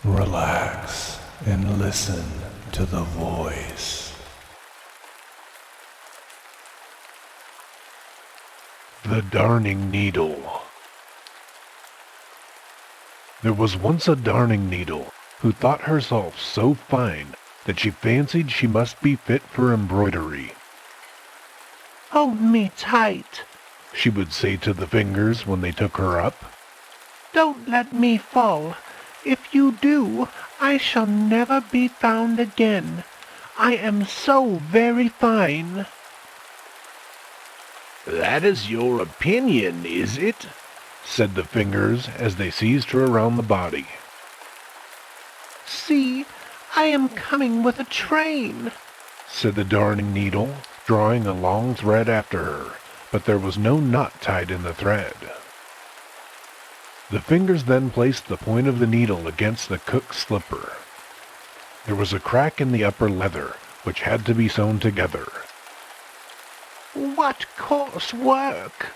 Relax and listen to the voice. The Darning Needle. There was once a darning needle who thought herself so fine that she fancied she must be fit for embroidery. "Hold me tight," she would say to the fingers when they took her up. "Don't let me fall. If you do, I shall never be found again. I am so very fine." "That is your opinion, is it?" said the fingers as they seized her around the body. "See, I am coming with a train," said the darning needle, drawing a long thread after her, but there was no knot tied in the thread. The fingers then placed the point of the needle against the cook's slipper. There was a crack in the upper leather, which had to be sewn together. "What coarse work,"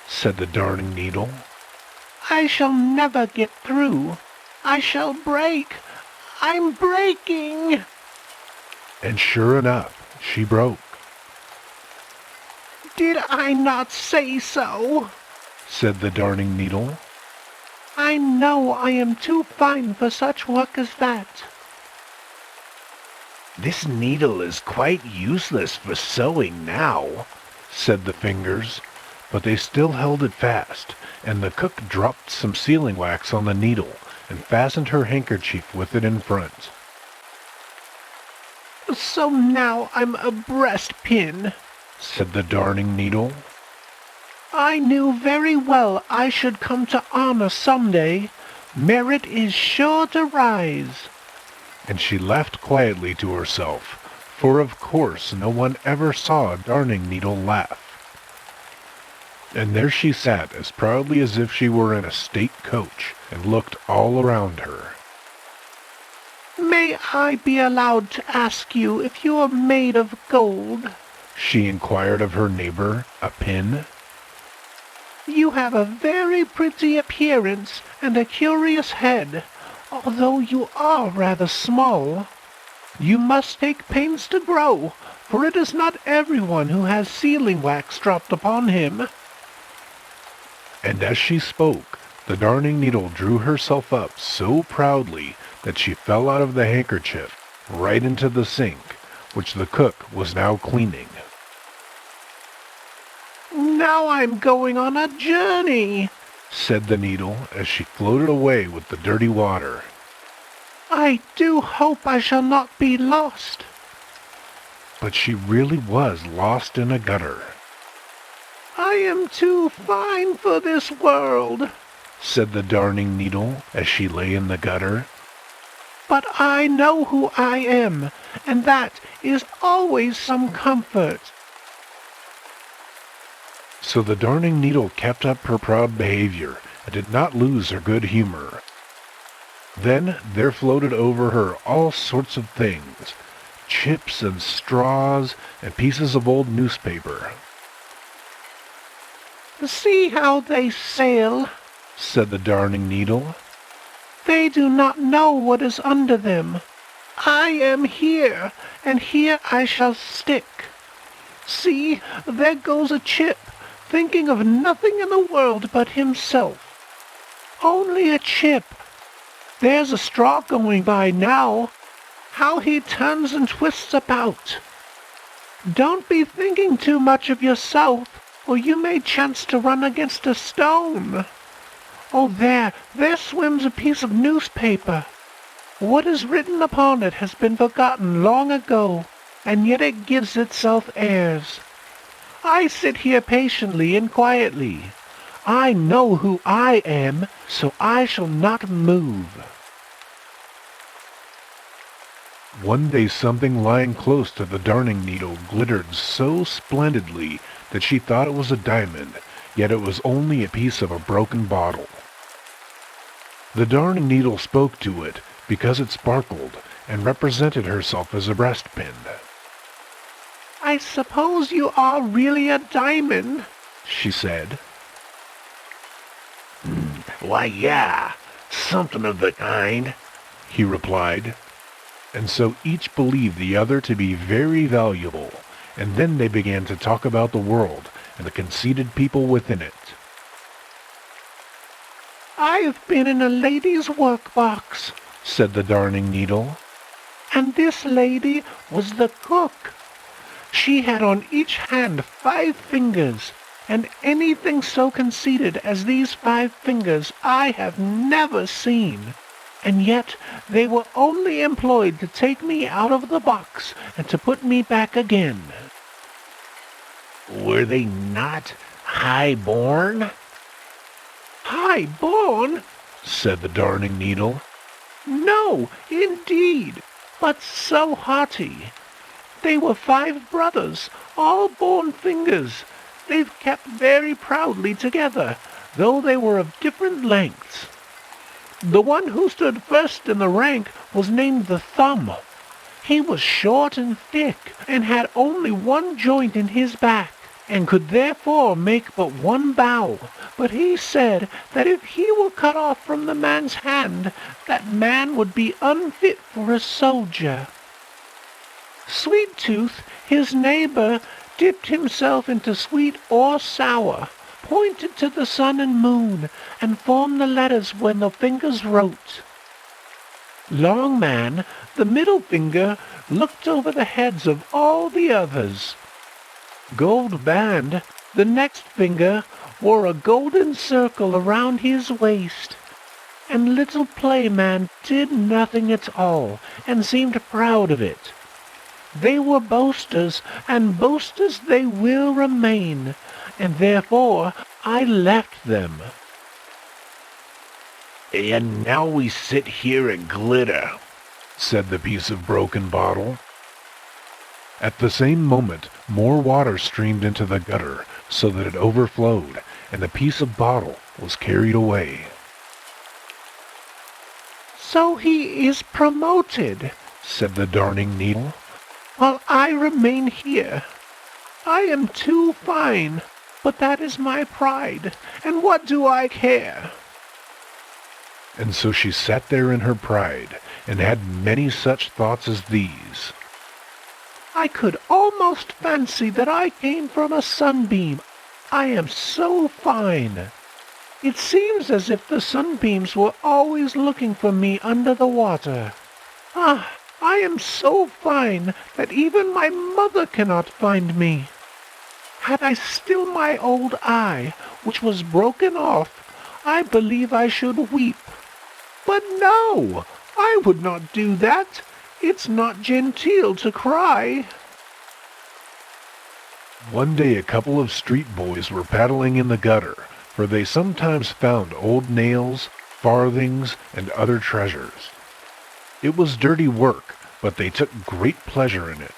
said the darning needle. "I shall never get through. I shall break. I'm breaking." And sure enough, she broke. "Did I not say so?" said the darning needle. "I know I am too fine for such work as that." "This needle is quite useless for sewing now," said the fingers, but they still held it fast, and the cook dropped some sealing wax on the needle and fastened her handkerchief with it in front. "So now I'm a breastpin," said the darning needle. "I knew very well I should come to honor some day. Merit is sure to rise." And she laughed quietly to herself, for of course no one ever saw a darning needle laugh. And there she sat as proudly as if she were in a state coach, and looked all around her. "May I be allowed to ask you if you are made of gold?" she inquired of her neighbor, a pin. "You have a very pretty appearance and a curious head, although you are rather small. You must take pains to grow, for it is not everyone who has sealing wax dropped upon him." And as she spoke, the darning needle drew herself up so proudly that she fell out of the handkerchief right into the sink, which the cook was now cleaning. "Now I'm going on a journey," said the needle as she floated away with the dirty water. "I do hope I shall not be lost." But she really was lost in a gutter. "I am too fine for this world," said the darning needle as she lay in the gutter. "But I know who I am, and that is always some comfort." So the darning needle kept up her proud behavior and did not lose her good humor. Then there floated over her all sorts of things, chips and straws and pieces of old newspaper. "See how they sail," said the darning needle. "They do not know what is under them. I am here, and here I shall stick. See, there goes a chip, thinking of nothing in the world but himself. Only a chip. There's a straw going by now. How he turns and twists about. Don't be thinking too much of yourself, or you may chance to run against a stone. Oh, there swims a piece of newspaper. What is written upon it has been forgotten long ago, and yet it gives itself airs. I sit here patiently and quietly. I know who I am, so I shall not move." One day something lying close to the darning needle glittered so splendidly that she thought it was a diamond, yet it was only a piece of a broken bottle. The darning needle spoke to it because it sparkled and represented herself as a breastpin. "I suppose you are really a diamond," she said. "Why, yeah, something of the kind. he replied. And so each believed the other to be very valuable, and then they began to talk about the world and the conceited people within it. "I've been in a lady's workbox," said the Darning Needle, "and this lady was the cook. She had on each hand 5 fingers, and anything so conceited as these 5 fingers I have never seen. And yet they were only employed to take me out of the box and to put me back again." "Were they not high-born?" "High-born?" said the Darning Needle. "No, indeed, but so haughty. They were 5 brothers, all born fingers. They've kept very proudly together, though they were of different lengths. The one who stood first in the rank was named the Thumb. He was short and thick, and had only 1 joint in his back, and could therefore make but 1 bow. But he said that if he were cut off from the man's hand, that man would be unfit for a soldier. Sweet Tooth, his neighbor, dipped himself into sweet or sour, pointed to the sun and moon, and formed the letters when the fingers wrote. Long Man, the middle finger, looked over the heads of all the others. Gold Band, the next finger, wore a golden circle around his waist. And Little Playman did nothing at all, and seemed proud of it. They were boasters, and boasters they will remain, and therefore I left them." "And now we sit here and glitter," said the piece of broken bottle. At the same moment, more water streamed into the gutter, so that it overflowed, and the piece of bottle was carried away. "So he is promoted," said the Darning Needle, "while I remain here. I am too fine, but that is my pride, and what do I care?" And so she sat there in her pride, and had many such thoughts as these. "I could almost fancy that I came from a sunbeam. I am so fine. It seems as if the sunbeams were always looking for me under the water. Ah, I am so fine that even my mother cannot find me. Had I still my old eye, which was broken off, I believe I should weep. But no, I would not do that. It's not genteel to cry." One day a couple of street boys were paddling in the gutter, for they sometimes found old nails, farthings, and other treasures. It was dirty work, but they took great pleasure in it.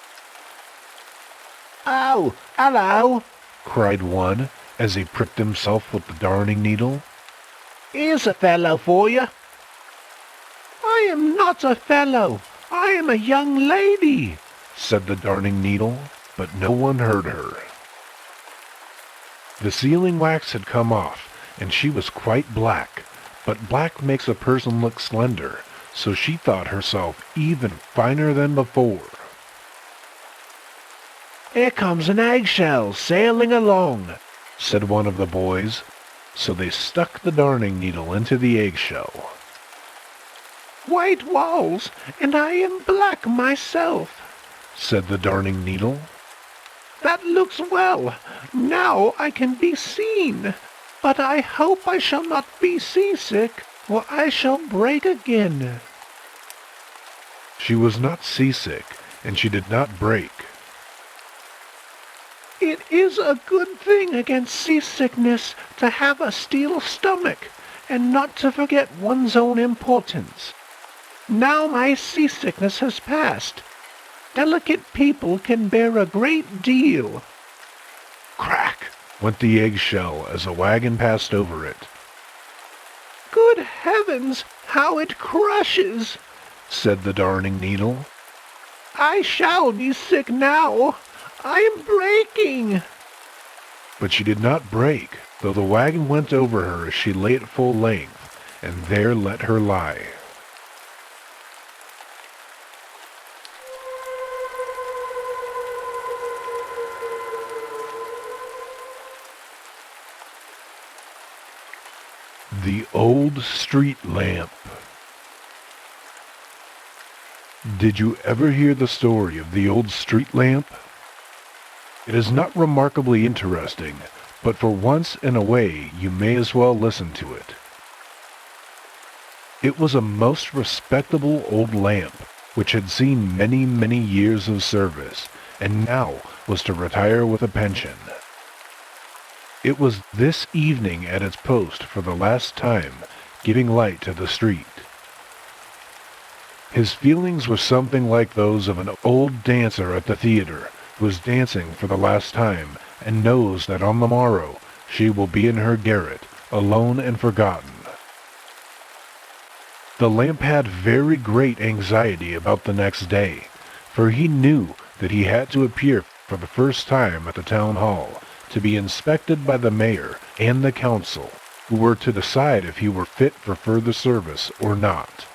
"Oh, hello," cried one, as he pricked himself with the Darning Needle. "Here's a fellow for you." "I am not a fellow. I am a young lady," said the Darning Needle, but no one heard her. The sealing wax had come off, and she was quite black, but black makes a person look slender, so she thought herself even finer than before. "Here comes an eggshell sailing along," said one of the boys, so they stuck the Darning Needle into the eggshell. "White walls, and I am black myself," said the Darning Needle. "That looks well. Now I can be seen. But I hope I shall not be seasick, or I shall break again." She was not seasick, and she did not break. "It is a good thing against seasickness to have a steel stomach, and not to forget one's own importance. Now my seasickness has passed. Delicate people can bear a great deal." Crack went the eggshell as a wagon passed over it. "Good heavens, how it crushes!" said the Darning Needle. "I shall be sick now. I am breaking." But she did not break, though the wagon went over her as she lay at full length, and there let her lie. The Old Street Lamp. Did you ever hear the story of the old street lamp? It is not remarkably interesting, but for once in a way you may as well listen to it. It was a most respectable old lamp, which had seen many, many years of service, and now was to retire with a pension. It was this evening at its post for the last time, giving light to the street. His feelings were something like those of an old dancer at the theater, who is dancing for the last time, and knows that on the morrow she will be in her garret, alone and forgotten. The lamp had very great anxiety about the next day, for he knew that he had to appear for the first time at the town hall, to be inspected by the mayor and the council, who were to decide if he were fit for further service or not.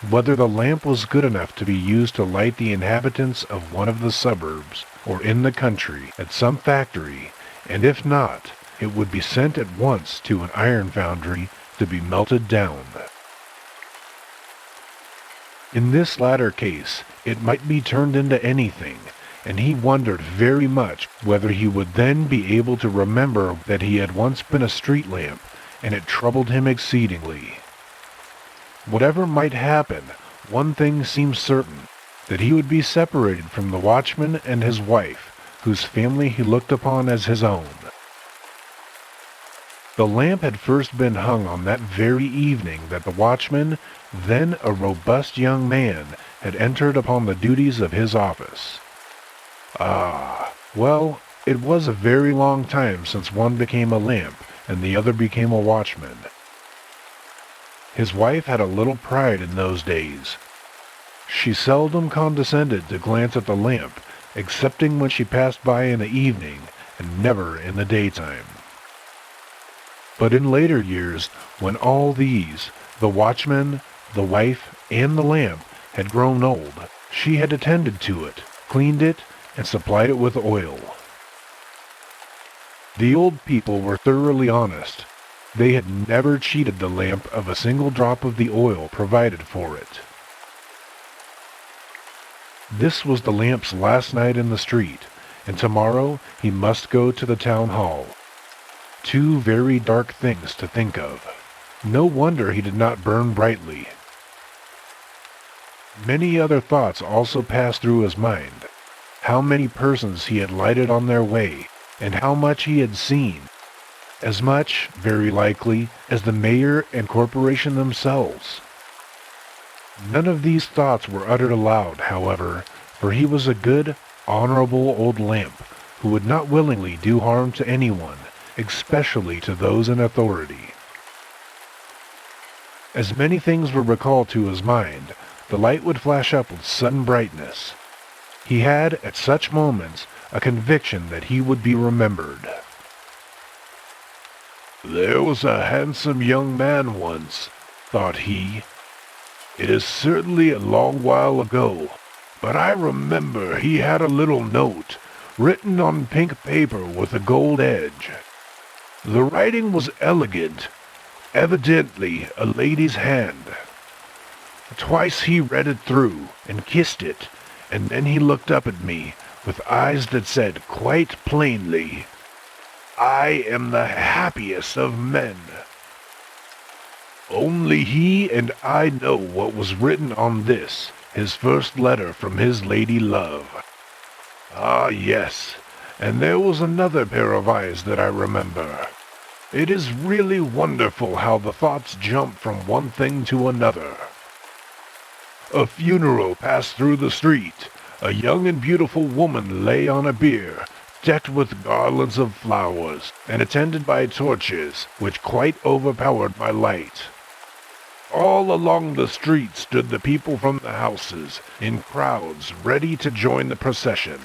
Whether the lamp was good enough to be used to light the inhabitants of one of the suburbs, or in the country at some factory, and if not, it would be sent at once to an iron foundry to be melted down. In this latter case, it might be turned into anything, and he wondered very much whether he would then be able to remember that he had once been a street lamp, and it troubled him exceedingly. Whatever might happen, one thing seemed certain, that he would be separated from the watchman and his wife, whose family he looked upon as his own. The lamp had first been hung on that very evening that the watchman, then a robust young man, had entered upon the duties of his office. Well, it was a very long time since one became a lamp and the other became a watchman. His wife had a little pride in those days. She seldom condescended to glance at the lamp, excepting when she passed by in the evening, and never in the daytime. But in later years, when all these, the watchman, the wife, and the lamp, had grown old, she had attended to it, cleaned it, and supplied it with oil. The old people were thoroughly honest. They had never cheated the lamp of a single drop of the oil provided for it. This was the lamp's last night in the street, and tomorrow he must go to the town hall. Two very dark things to think of. No wonder he did not burn brightly. Many other thoughts also passed through his mind. How many persons he had lighted on their way, and how much he had seen. As much, very likely, as the mayor and corporation themselves. None of these thoughts were uttered aloud, however, for he was a good, honorable old lamp, who would not willingly do harm to anyone, especially to those in authority. As many things were recalled to his mind, the light would flash up with sudden brightness. He had, at such moments, a conviction that he would be remembered. "There was a handsome young man once," thought he. "It is certainly a long while ago, but I remember he had a little note, written on pink paper with a gold edge. The writing was elegant, evidently a lady's hand. Twice he read it through, and kissed it, and then he looked up at me, with eyes that said quite plainly, 'I am the happiest of men.' Only he and I know what was written on this, his first letter from his lady love. Ah, yes, and there was another pair of eyes that I remember. It is really wonderful how the thoughts jump from one thing to another. A funeral passed through the street. A young and beautiful woman lay on a bier, decked with garlands of flowers, and attended by torches, which quite overpowered my light. All along the street stood the people from the houses, in crowds, ready to join the procession.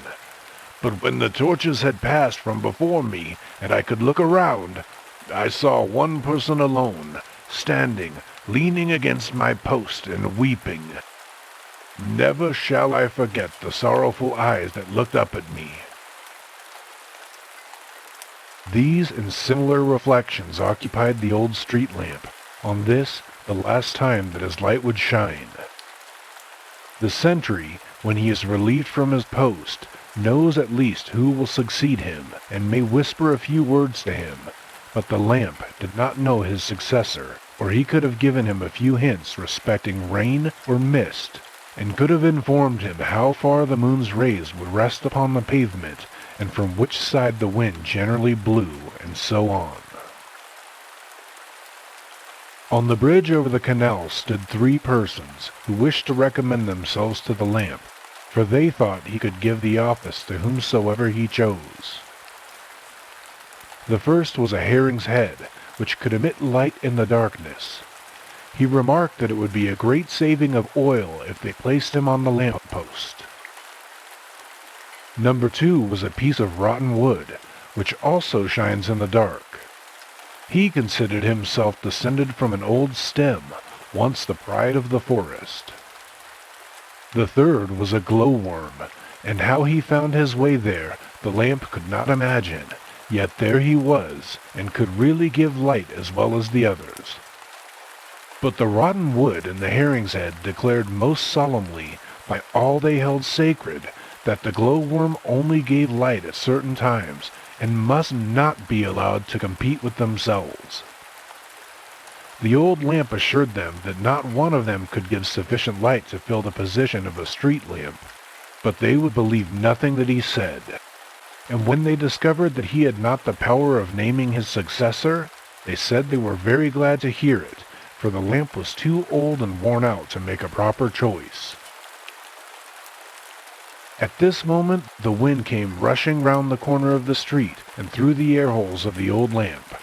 But when the torches had passed from before me, and I could look around, I saw one person alone, standing, leaning against my post and weeping. Never shall I forget the sorrowful eyes that looked up at me. These and similar reflections occupied the old street lamp, on this, the last time that his light would shine. The sentry, when he is relieved from his post, knows at least who will succeed him, and may whisper a few words to him, but the lamp did not know his successor, or he could have given him a few hints respecting rain or mist, and could have informed him how far the moon's rays would rest upon the pavement, and from which side the wind generally blew, and so on. On the bridge over the canal stood 3 persons, who wished to recommend themselves to the lamp, for they thought he could give the office to whomsoever he chose. The first was a herring's head, which could emit light in the darkness. He remarked that it would be a great saving of oil if they placed him on the lamp post. Number 2 was a piece of rotten wood, which also shines in the dark. He considered himself descended from an old stem, once the pride of the forest. The third was a glowworm, and how he found his way there the lamp could not imagine, yet there he was, and could really give light as well as the others. But the rotten wood and the herring's head declared most solemnly, by all they held sacred, that the glowworm only gave light at certain times, and must not be allowed to compete with themselves. The old lamp assured them that not one of them could give sufficient light to fill the position of a street lamp, but they would believe nothing that he said. And when they discovered that he had not the power of naming his successor, they said they were very glad to hear it, for the lamp was too old and worn out to make a proper choice. At this moment, the wind came rushing round the corner of the street and through the air holes of the old lamp.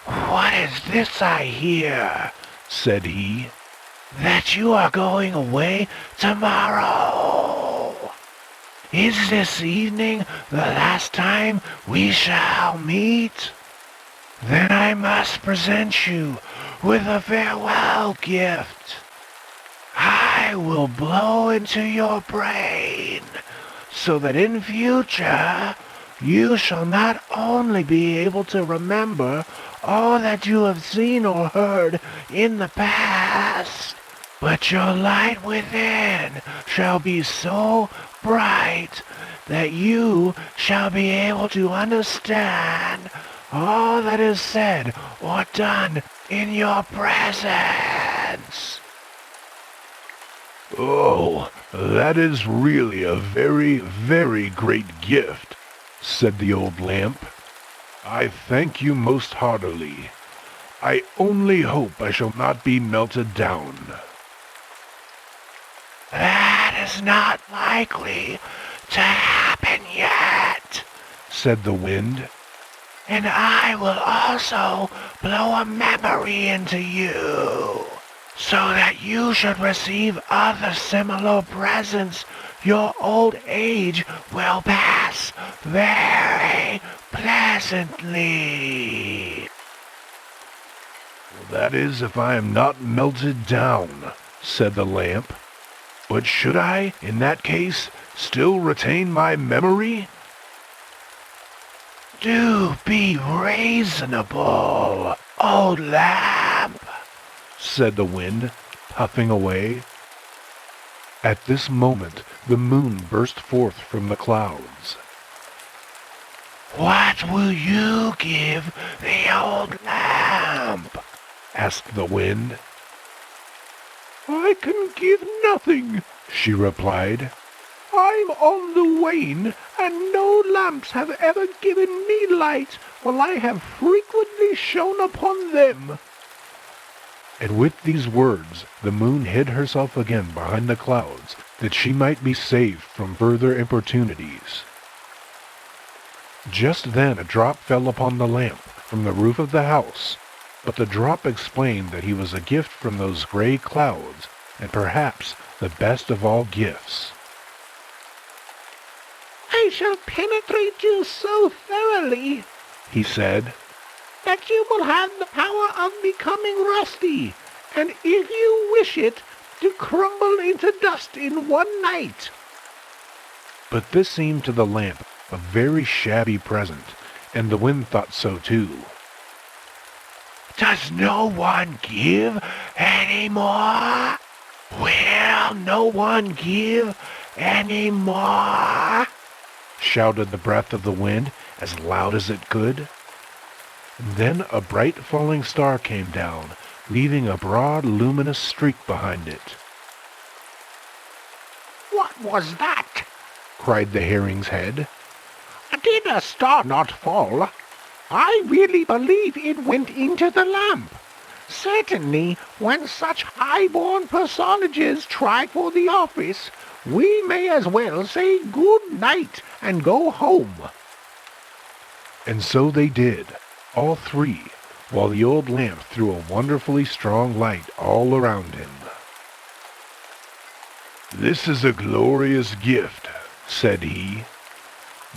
"What is this I hear?" said he. "That you are going away tomorrow. Is this evening the last time we shall meet? Then I must present you with a farewell gift. I will blow into your brain, so that in future you shall not only be able to remember all that you have seen or heard in the past, but your light within shall be so bright that you shall be able to understand all that is said or done in your presence." "Oh, that is really a very, very great gift," said the old lamp. "I thank you most heartily. I only hope I shall not be melted down." "That is not likely to happen yet," said the wind. "And I will also blow a memory into you, so that you should receive other similar presents. Your old age will pass very pleasantly." "That is if I am not melted down," said the lamp. "But should I, in that case, still retain my memory?" "Do be reasonable, old lamp," said the wind, puffing away. At this moment the moon burst forth from the clouds. "What will you give the old lamp?" asked the wind. "I can give nothing," she replied. "I'm on the wane, and no lamps have ever given me light, while I have frequently shone upon them." And with these words the moon hid herself again behind the clouds, that she might be saved from further importunities. Just then a drop fell upon the lamp from the roof of the house, but the drop explained that he was a gift from those gray clouds, and perhaps the best of all gifts. "I shall penetrate you so thoroughly," he said, "that you will have the power of becoming rusty, and if you wish it, to crumble into dust in one night." But this seemed to the lamp a very shabby present, and the wind thought so too. Does no one give any more? Will no one give any more? Shouted the breath of the wind as loud as it could. And then a bright falling star came down, leaving a broad luminous streak behind it. What was that? Cried the herring's head. Did a star not fall? I really believe it went into the lamp. Certainly, when such high-born personages try for the office, we may as well say good night and go home. And so they did, all three, while the old lamp threw a wonderfully strong light all around him. "This is a glorious gift," said he.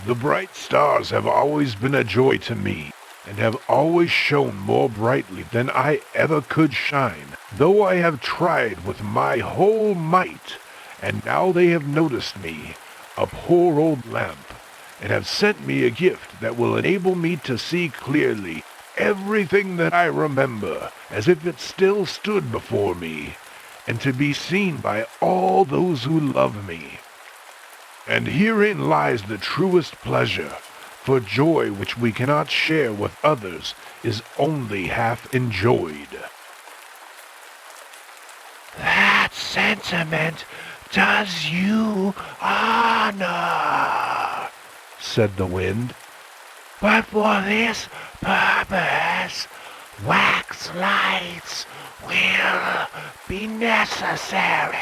"The bright stars have always been a joy to me, and have always shone more brightly than I ever could shine, though I have tried with my whole might, and now they have noticed me, a poor old lamp, and have sent me a gift that will enable me to see clearly everything that I remember, as if it still stood before me, and to be seen by all those who love me. And herein lies the truest pleasure, for joy which we cannot share with others is only half enjoyed." That sentiment does you honor, said the wind. but for this purpose, wax lights will be necessary.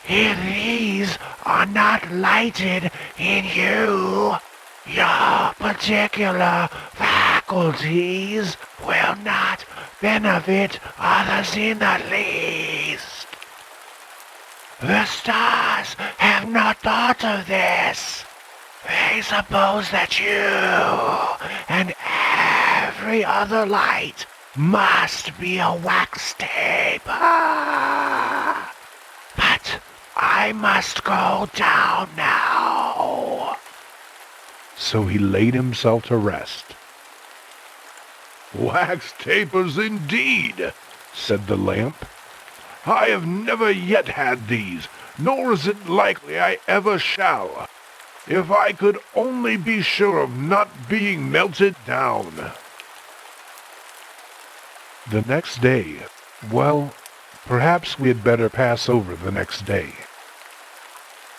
If these are not lighted in you, your particular faculties will not benefit others in the least. The stars have not thought of this. They suppose that you and every other light must be a wax taper. But I must go down now. So he laid himself to rest. "Wax tapers indeed," said the lamp. "I have never yet had these, nor is it likely I ever shall. If I could only be sure of not being melted down." The next day, well, perhaps we had better pass over the next day.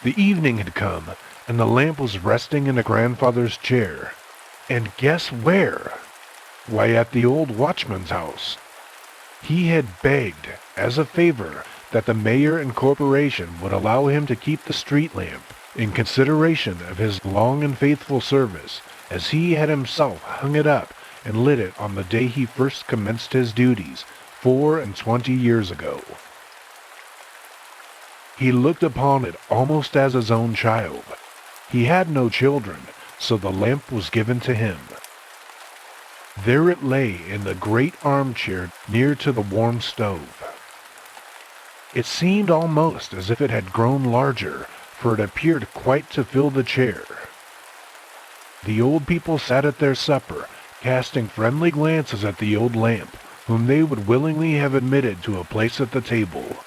The evening had come, and the lamp was resting in a grandfather's chair. And guess where? Why, at the old watchman's house. He had begged, as a favor, that the mayor and corporation would allow him to keep the street lamp, in consideration of his long and faithful service, as he had himself hung it up and lit it on the day he first commenced his duties, 24 years ago. He looked upon it almost as his own child. He had no children, so the lamp was given to him. There it lay in the great armchair near to the warm stove. It seemed almost as if it had grown larger, for it appeared quite to fill the chair. The old people sat at their supper, casting friendly glances at the old lamp, whom they would willingly have admitted to a place at the table.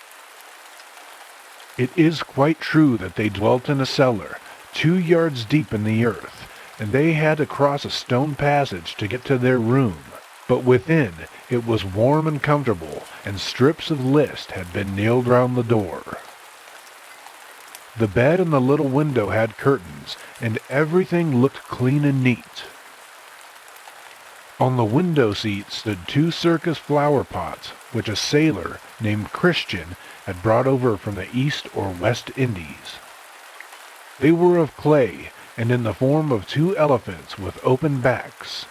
It is quite true that they dwelt in a cellar, 2 yards deep in the earth, and they had to cross a stone passage to get to their room, but within it was warm and comfortable, and strips of list had been nailed round the door. The bed and the little window had curtains, and everything looked clean and neat. On the window seat stood 2 circus flower pots, which a sailor named Christian had brought over from the East or West Indies. They were of clay, and in the form of 2 elephants with open backs.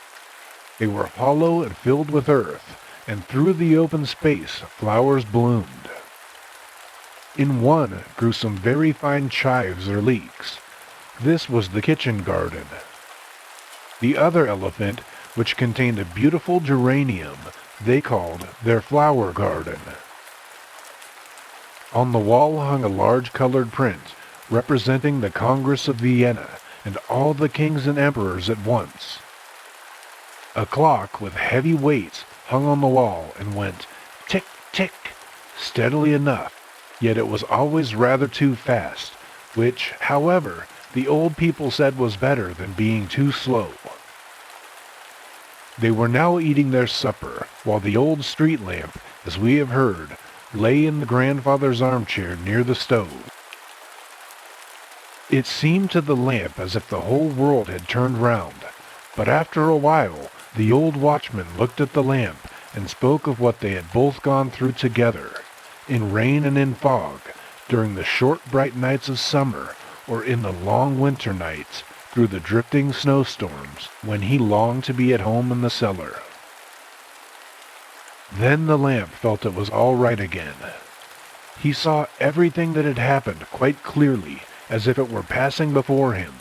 They were hollow and filled with earth, and through the open space flowers bloomed. In one grew some very fine chives or leeks. This was the kitchen garden. The other elephant, which contained a beautiful geranium, they called their flower garden. On the wall hung a large colored print, representing the Congress of Vienna, and all the kings and emperors at once. A clock with heavy weights hung on the wall and went tick, tick, steadily enough, yet it was always rather too fast, which, however, the old people said was better than being too slow. They were now eating their supper, while the old street lamp, as we have heard, lay in the grandfather's armchair near the stove. It seemed to the lamp as if the whole world had turned round, but after a while the old watchman looked at the lamp and spoke of what they had both gone through together, in rain and in fog, during the short bright nights of summer, or in the long winter nights, through the drifting snowstorms, when he longed to be at home in the cellar. Then the lamp felt it was all right again. He saw everything that had happened quite clearly, as if it were passing before him.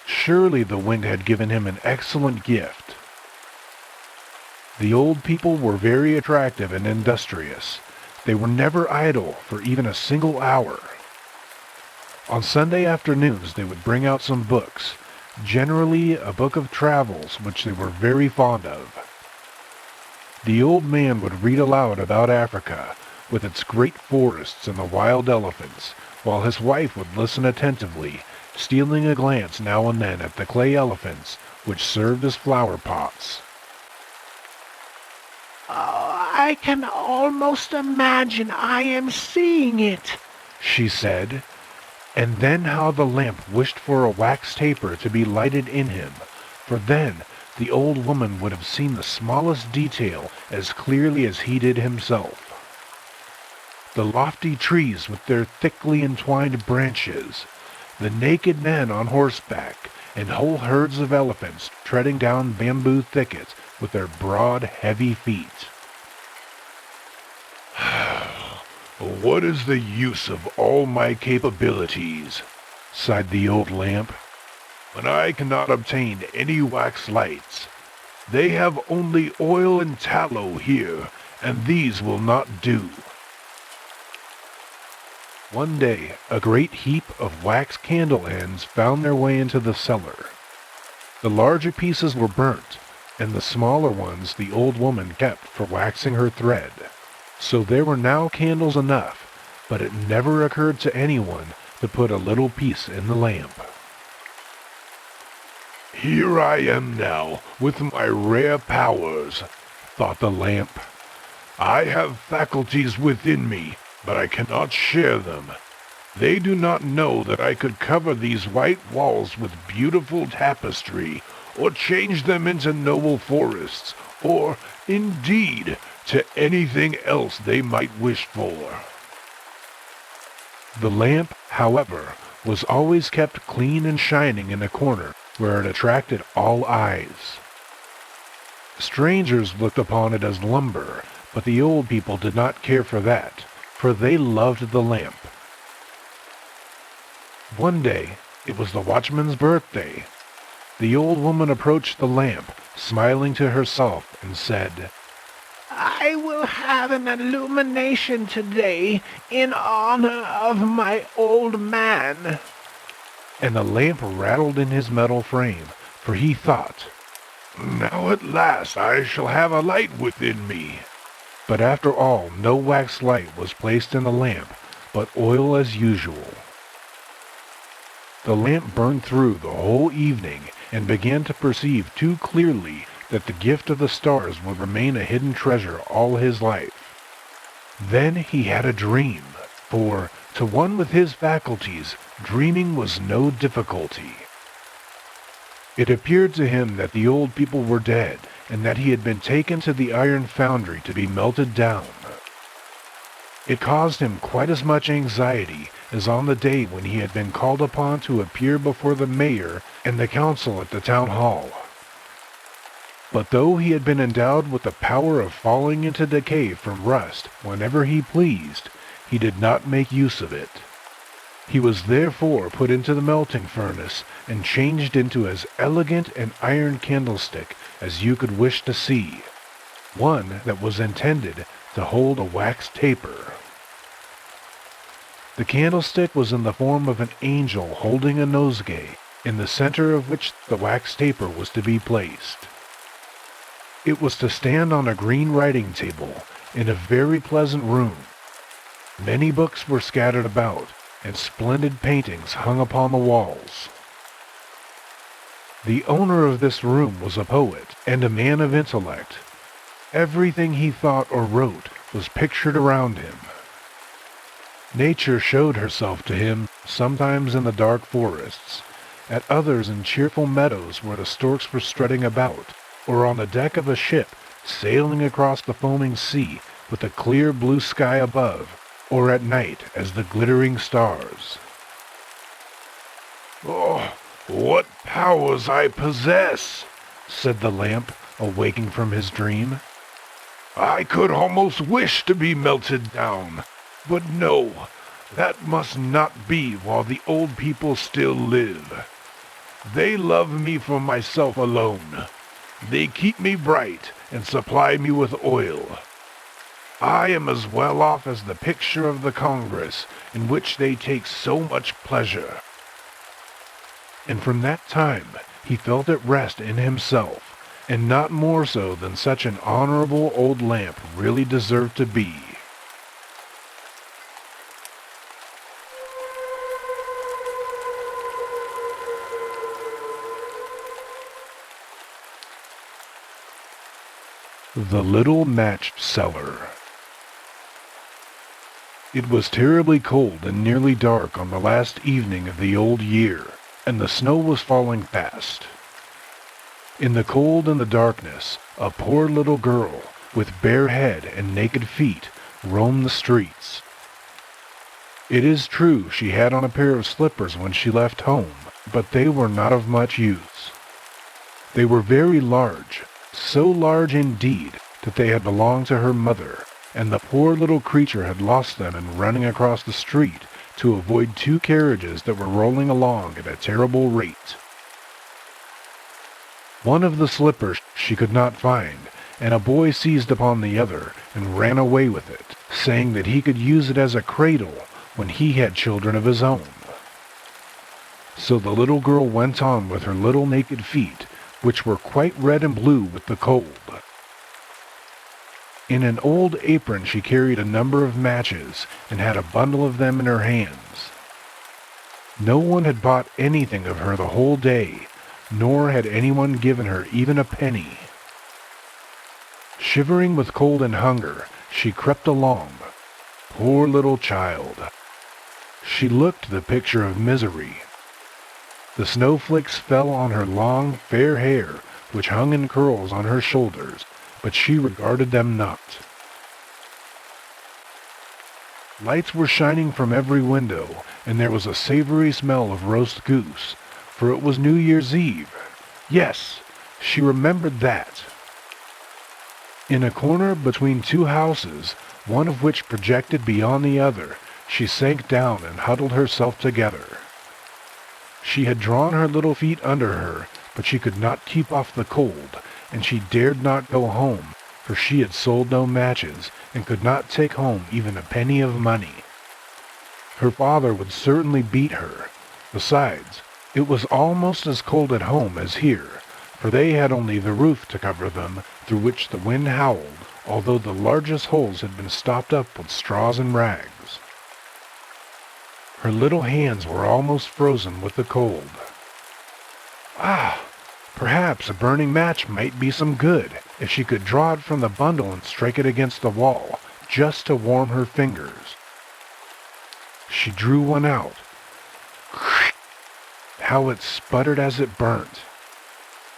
Surely the wind had given him an excellent gift. The old people were very attractive and industrious. They were never idle for even a single hour. On Sunday afternoons they would bring out some books, generally a book of travels which they were very fond of. The old man would read aloud about Africa, with its great forests and the wild elephants, while his wife would listen attentively, stealing a glance now and then at the clay elephants which served as flower pots. "Oh, I can almost imagine I am seeing it," she said, and then how the lamp wished for a wax taper to be lighted in him, for then the old woman would have seen the smallest detail as clearly as he did himself. The lofty trees with their thickly entwined branches, the naked men on horseback, and whole herds of elephants treading down bamboo thickets with their broad, heavy feet. "What is the use of all my capabilities," sighed the old lamp, "when I cannot obtain any wax lights? They have only oil and tallow here, and these will not do." One day, a great heap of wax candle ends found their way into the cellar. The larger pieces were burnt, and the smaller ones the old woman kept for waxing her thread. So there were now candles enough, but it never occurred to anyone to put a little piece in the lamp. "Here I am now, with my rare powers," thought the lamp. "I have faculties within me, but I cannot share them. They do not know that I could cover these white walls with beautiful tapestry, or change them into noble forests, or, indeed, to anything else they might wish for." The lamp, however, was always kept clean and shining in a corner where it attracted all eyes. Strangers looked upon it as lumber, but the old people did not care for that, for they loved the lamp. One day, it was the watchman's birthday. The old woman approached the lamp, smiling to herself, and said, "I will have an illumination today in honor of my old man." And the lamp rattled in his metal frame, for he thought, "Now at last I shall have a light within me." But after all, no wax light was placed in the lamp, but oil as usual. The lamp burned through the whole evening, and began to perceive too clearly that the gift of the stars would remain a hidden treasure all his life. Then he had a dream, for, to one with his faculties, dreaming was no difficulty. It appeared to him that the old people were dead, and that he had been taken to the iron foundry to be melted down. It caused him quite as much anxiety as on the day when he had been called upon to appear before the mayor and the council at the town hall. But though he had been endowed with the power of falling into decay from rust whenever he pleased, he did not make use of it. He was therefore put into the melting furnace and changed into as elegant an iron candlestick as you could wish to see, one that was intended to hold a wax taper. The candlestick was in the form of an angel holding a nosegay, in the center of which the wax taper was to be placed. It was to stand on a green writing table in a very pleasant room. Many books were scattered about, and splendid paintings hung upon the walls. The owner of this room was a poet and a man of intellect. Everything he thought or wrote was pictured around him. Nature showed herself to him sometimes in the dark forests, at others in cheerful meadows where the storks were strutting about, or on the deck of a ship sailing across the foaming sea with the clear blue sky above, or at night as the glittering stars. "Oh, what powers I possess!" said the lamp, awaking from his dream. "I could almost wish to be melted down, but no, that must not be while the old people still live. They love me for myself alone. They keep me bright and supply me with oil. I am as well off as the picture of the Congress, in which they take so much pleasure." And from that time he felt at rest in himself, and not more so than such an honorable old lamp really deserved to be. The Little Match Seller. It was terribly cold and nearly dark on the last evening of the old year, and the snow was falling fast. In the cold and the darkness, a poor little girl, with bare head and naked feet, roamed the streets. It is true she had on a pair of slippers when she left home, but they were not of much use. They were very large, so large indeed that they had belonged to her mother, and the poor little creature had lost them in running across the street to avoid two carriages that were rolling along at a terrible rate. One of the slippers she could not find, and a boy seized upon the other and ran away with it, saying that he could use it as a cradle when he had children of his own. So the little girl went on with her little naked feet, which were quite red and blue with the cold. In an old apron she carried a number of matches, and had a bundle of them in her hands. No one had bought anything of her the whole day, nor had anyone given her even a penny. Shivering with cold and hunger, she crept along. Poor little child! She looked the picture of misery. The snowflakes fell on her long, fair hair, which hung in curls on her shoulders, but she regarded them not. Lights were shining from every window, and there was a savory smell of roast goose, for it was New Year's Eve. Yes, she remembered that. In a corner between two houses, one of which projected beyond the other, she sank down and huddled herself together. She had drawn her little feet under her, but she could not keep off the cold, and she dared not go home, for she had sold no matches, and could not take home even a penny of money. Her father would certainly beat her. Besides, it was almost as cold at home as here, for they had only the roof to cover them, through which the wind howled, although the largest holes had been stopped up with straws and rags. Her little hands were almost frozen with the cold. Ah! Perhaps a burning match might be some good, if she could draw it from the bundle and strike it against the wall, just to warm her fingers. She drew one out. How it sputtered as it burnt!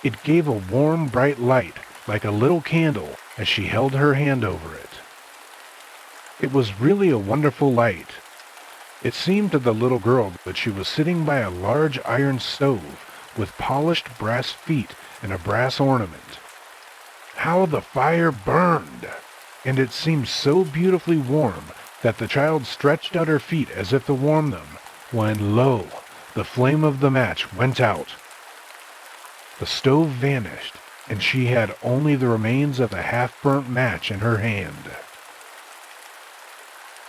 It gave a warm, bright light, like a little candle, as she held her hand over it. It was really a wonderful light. It seemed to the little girl that she was sitting by a large iron stove, with polished brass feet and a brass ornament. How the fire burned! And it seemed so beautifully warm that the child stretched out her feet as if to warm them, when lo! The flame of the match went out. The stove vanished, and she had only the remains of a half-burnt match in her hand.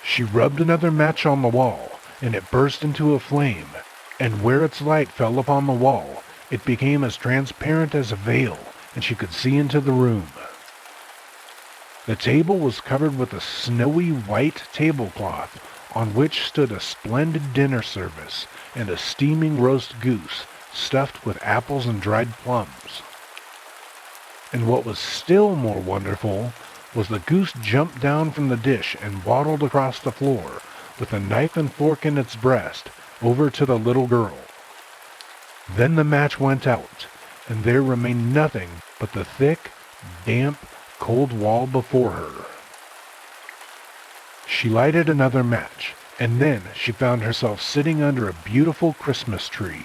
She rubbed another match on the wall, and it burst into a flame, and where its light fell upon the wall, it became as transparent as a veil, and she could see into the room. The table was covered with a snowy white tablecloth, on which stood a splendid dinner service and a steaming roast goose stuffed with apples and dried plums. And what was still more wonderful was the goose jumped down from the dish and waddled across the floor, with a knife and fork in its breast, over to the little girl. Then the match went out, and there remained nothing but the thick, damp, cold wall before her. She lighted another match, and then she found herself sitting under a beautiful Christmas tree.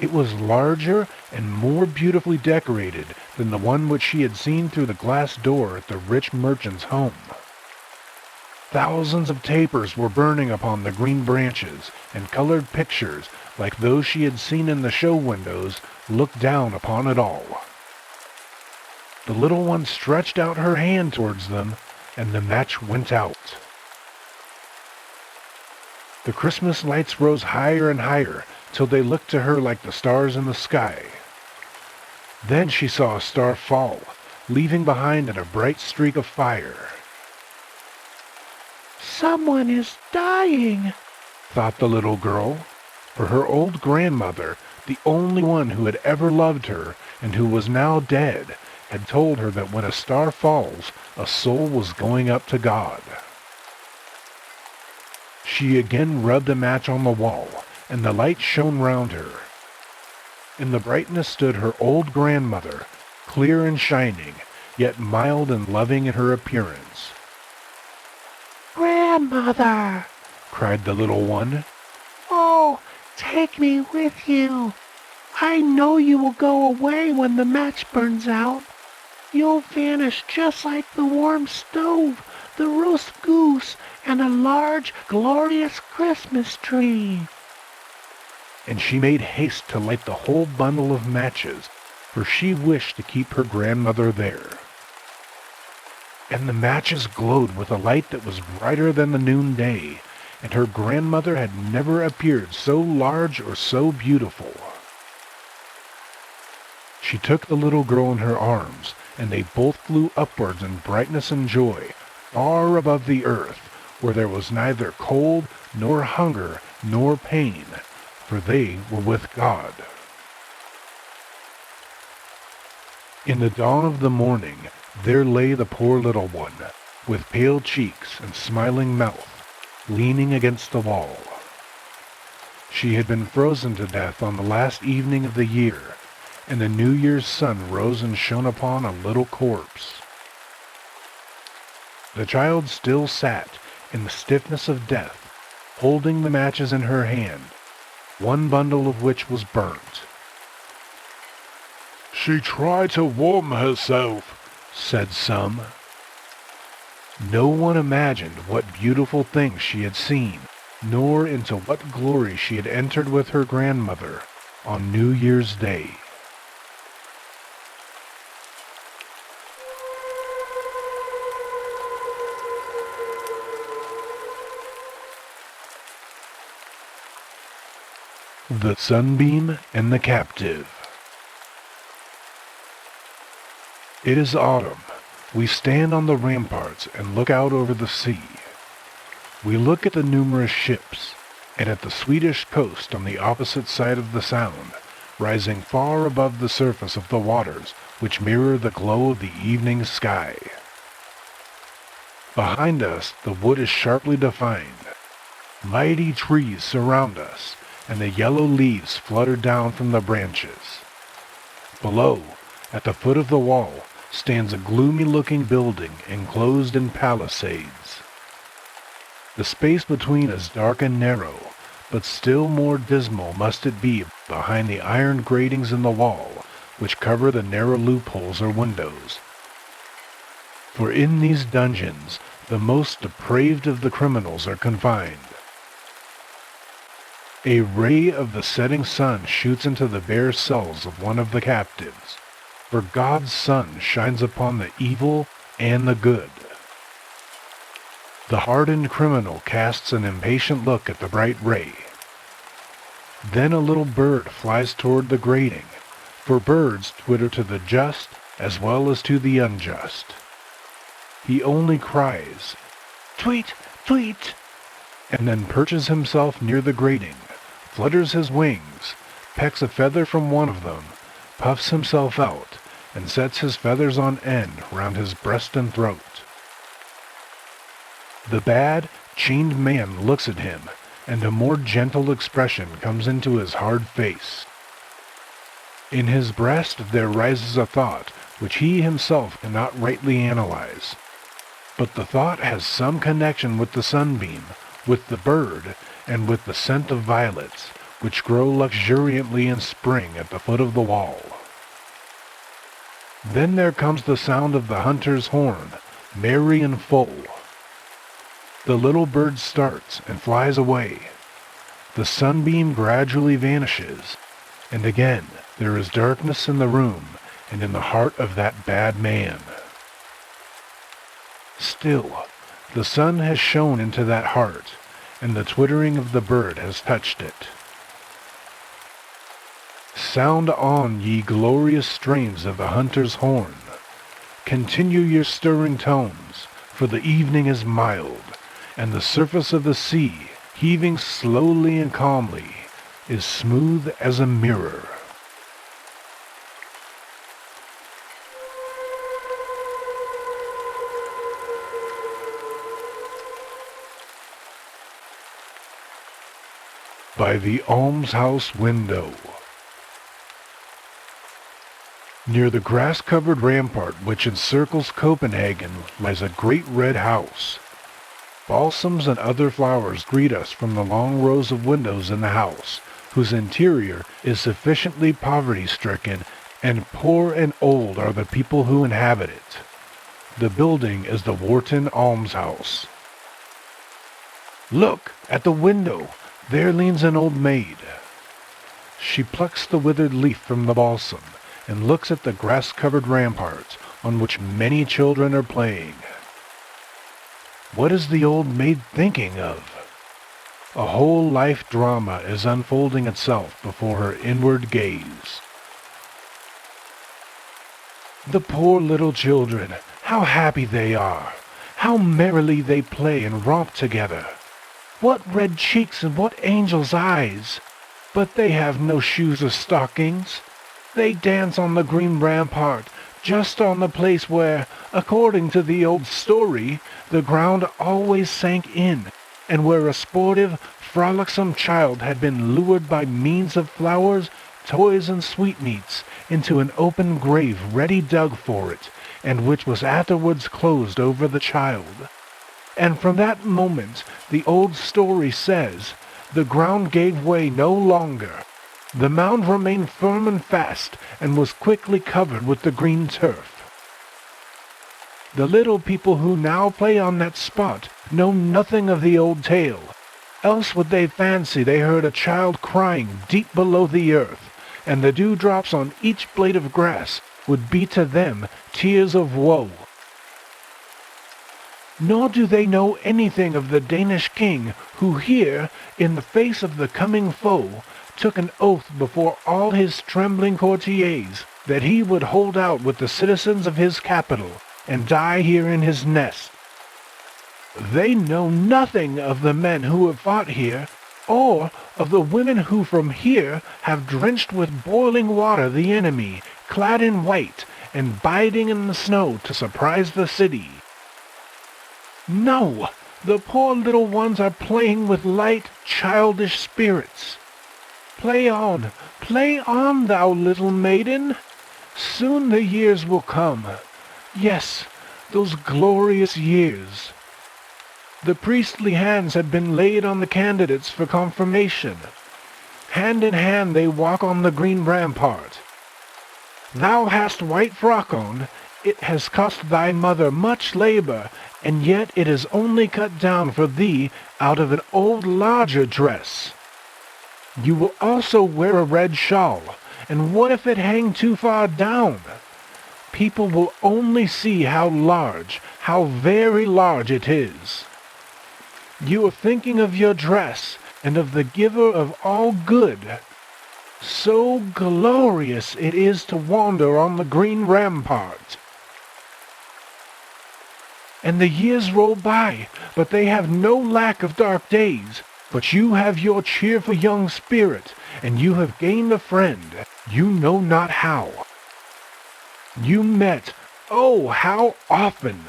It was larger and more beautifully decorated than the one which she had seen through the glass door at the rich merchant's home. Thousands of tapers were burning upon the green branches, and colored pictures, like those she had seen in the show windows, looked down upon it all. The little one stretched out her hand towards them, and the match went out. The Christmas lights rose higher and higher, till they looked to her like the stars in the sky. Then she saw a star fall, leaving behind it a bright streak of fire. "Someone is dying," thought the little girl, for her old grandmother, the only one who had ever loved her and who was now dead, had told her that when a star falls, a soul was going up to God. She again rubbed a match on the wall, and the light shone round her. In the brightness stood her old grandmother, clear and shining, yet mild and loving in her appearance. "Grandmother!" cried the little one. "Oh, take me with you. I know you will go away when the match burns out. You'll vanish just like the warm stove, the roast goose, and a large, glorious Christmas tree." And she made haste to light the whole bundle of matches, for she wished to keep her grandmother there. And the matches glowed with a light that was brighter than the noonday, and her grandmother had never appeared so large or so beautiful. She took the little girl in her arms, and they both flew upwards in brightness and joy, far above the earth, where there was neither cold, nor hunger, nor pain, for they were with God. In the dawn of the morning, there lay the poor little one, with pale cheeks and smiling mouth, leaning against the wall. She had been frozen to death on the last evening of the year, and the New Year's sun rose and shone upon a little corpse. The child still sat, in the stiffness of death, holding the matches in her hand, one bundle of which was burnt. "She tried to warm herself," said some. No one imagined what beautiful things she had seen, nor into what glory she had entered with her grandmother on New Year's Day. The Sunbeam and the Captive. It is autumn. We stand on the ramparts and look out over the sea. We look at the numerous ships, and at the Swedish coast on the opposite side of the Sound, rising far above the surface of the waters which mirror the glow of the evening sky. Behind us the wood is sharply defined. Mighty trees surround us, and the yellow leaves flutter down from the branches. Below, at the foot of the wall, stands a gloomy-looking building enclosed in palisades. The space between is dark and narrow, but still more dismal must it be behind the iron gratings in the wall, which cover the narrow loopholes or windows. For in these dungeons, the most depraved of the criminals are confined. A ray of the setting sun shoots into the bare cells of one of the captives, for God's sun shines upon the evil and the good. The hardened criminal casts an impatient look at the bright ray. Then a little bird flies toward the grating, for birds twitter to the just as well as to the unjust. He only cries, "Tweet, tweet," and then perches himself near the grating, flutters his wings, pecks a feather from one of them, puffs himself out, and sets his feathers on end round his breast and throat. The bad, chained man looks at him, and a more gentle expression comes into his hard face. In his breast there rises a thought which he himself cannot rightly analyze. But the thought has some connection with the sunbeam, with the bird, and with the scent of violets, which grow luxuriantly in spring at the foot of the wall. Then there comes the sound of the hunter's horn, merry and full. The little bird starts and flies away. The sunbeam gradually vanishes, and again there is darkness in the room and in the heart of that bad man. Still, the sun has shone into that heart, and the twittering of the bird has touched it. Sound on, ye glorious strains of the hunter's horn. Continue your stirring tones, for the evening is mild, and the surface of the sea, heaving slowly and calmly, is smooth as a mirror. By the Almshouse Window. Near the grass-covered rampart which encircles Copenhagen lies a great red house. Balsams and other flowers greet us from the long rows of windows in the house, whose interior is sufficiently poverty-stricken, and poor and old are the people who inhabit it. The building is the Wharton Almshouse. Look! At the window! There leans an old maid. She plucks the withered leaf from the balsam, and looks at the grass-covered ramparts on which many children are playing. What is the old maid thinking of? A whole life drama is unfolding itself before her inward gaze. The poor little children, how happy they are! How merrily they play and romp together! What red cheeks and what angel's eyes! But they have no shoes or stockings. They dance on the green rampart, just on the place where, according to the old story, the ground always sank in, and where a sportive, frolicsome child had been lured by means of flowers, toys, and sweetmeats into an open grave ready dug for it, and which was afterwards closed over the child. And from that moment, the old story says, the ground gave way no longer. The mound remained firm and fast, and was quickly covered with the green turf. The little people who now play on that spot know nothing of the old tale, else would they fancy they heard a child crying deep below the earth, and the dewdrops on each blade of grass would be to them tears of woe. Nor do they know anything of the Danish king who here, in the face of the coming foe, took an oath before all his trembling courtiers that he would hold out with the citizens of his capital and die here in his nest. They know nothing of the men who have fought here, or of the women who from here have drenched with boiling water the enemy, clad in white, and biding in the snow to surprise the city. No, the poor little ones are playing with light, childish spirits. Play on, thou little maiden. Soon the years will come. Yes, those glorious years. The priestly hands had been laid on the candidates for confirmation. Hand in hand they walk on the green rampart. Thou hast white frock on. It has cost thy mother much labor, and yet it is only cut down for thee out of an old larger dress. You will also wear a red shawl, and what if it hang too far down? People will only see how large, how very large it is. You are thinking of your dress, and of the giver of all good. So glorious it is to wander on the green rampart. And the years roll by, but they have no lack of dark days. But you have your cheerful young spirit, and you have gained a friend, you know not how. You met, oh, how often!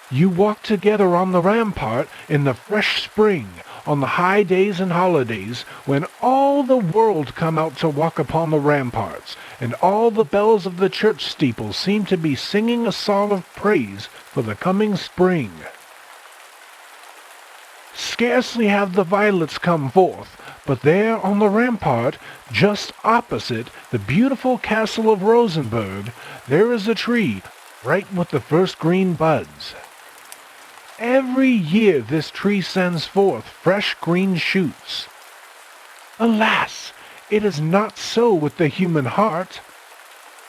You walked together on the rampart in the fresh spring, on the high days and holidays, when all the world come out to walk upon the ramparts, and all the bells of the church steeples seem to be singing a song of praise for the coming spring. Scarcely have the violets come forth, but there on the rampart, just opposite the beautiful castle of Rosenberg, there is a tree, bright with the first green buds. Every year this tree sends forth fresh green shoots. Alas, it is not so with the human heart.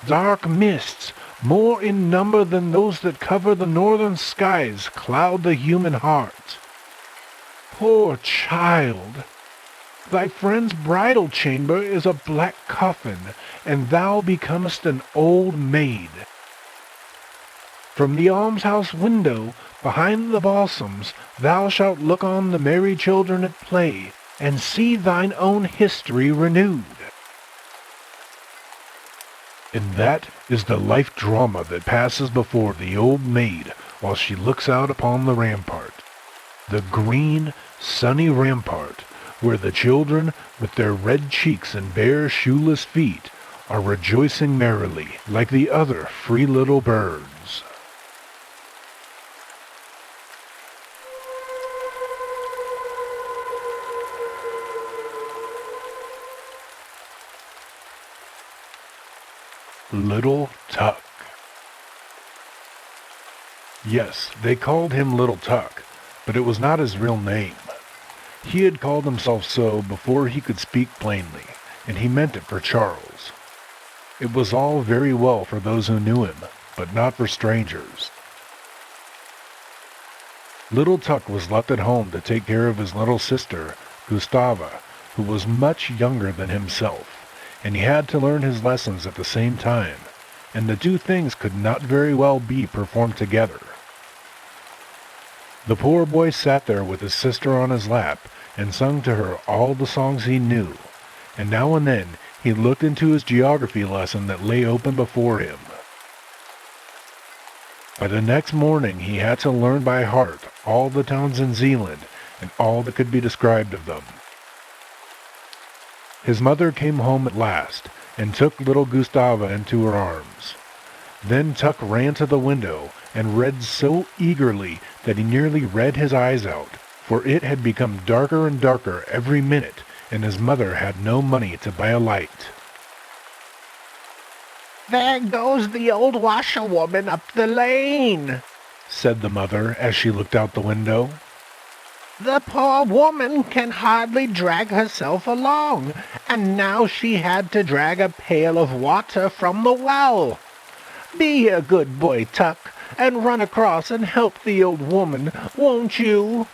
Dark mists, more in number than those that cover the northern skies, cloud the human heart. Poor child! Thy friend's bridal chamber is a black coffin, and thou becomest an old maid. From the almshouse window, behind the balsams, thou shalt look on the merry children at play, and see thine own history renewed. And that is the life drama that passes before the old maid while she looks out upon the rampart. The green, sunny rampart, where the children, with their red cheeks and bare shoeless feet, are rejoicing merrily like the other free little birds. Little Tuck. Yes, they called him Little Tuck, but it was not his real name. He had called himself so before he could speak plainly, and he meant it for Charles. It was all very well for those who knew him, but not for strangers. Little Tuck was left at home to take care of his little sister, Gustava, who was much younger than himself, and he had to learn his lessons at the same time, and the two things could not very well be performed together. The poor boy sat there with his sister on his lap, and sung to her all the songs he knew, and now and then he looked into his geography lesson that lay open before him. By the next morning he had to learn by heart all the towns in Zealand, and all that could be described of them. His mother came home at last, and took little Gustava into her arms. Then Tuck ran to the window, and read so eagerly that he nearly read his eyes out, for it had become darker and darker every minute, and his mother had no money to buy a light. "There goes the old washerwoman up the lane," said the mother as she looked out the window. "The poor woman can hardly drag herself along, and now she had to drag a pail of water from the well. Be a good boy, Tuck, and run across and help the old woman, won't you?"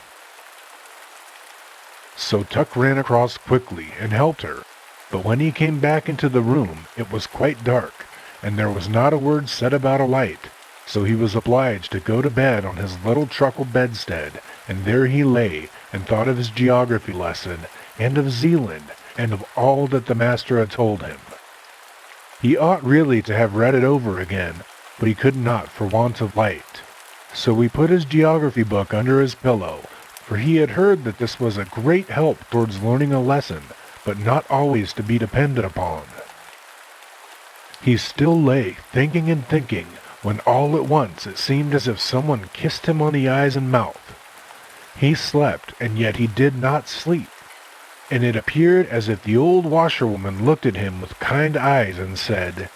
So Tuck ran across quickly and helped her, but when he came back into the room it was quite dark, and there was not a word said about a light, so he was obliged to go to bed on his little truckle bedstead, and there he lay and thought of his geography lesson, and of Zealand, and of all that the master had told him. He ought really to have read it over again, but he could not for want of light. So he put his geography book under his pillow, for he had heard that this was a great help towards learning a lesson, but not always to be depended upon. He still lay thinking and thinking, when all at once it seemed as if someone kissed him on the eyes and mouth. He slept, and yet he did not sleep, and it appeared as if the old washerwoman looked at him with kind eyes and said,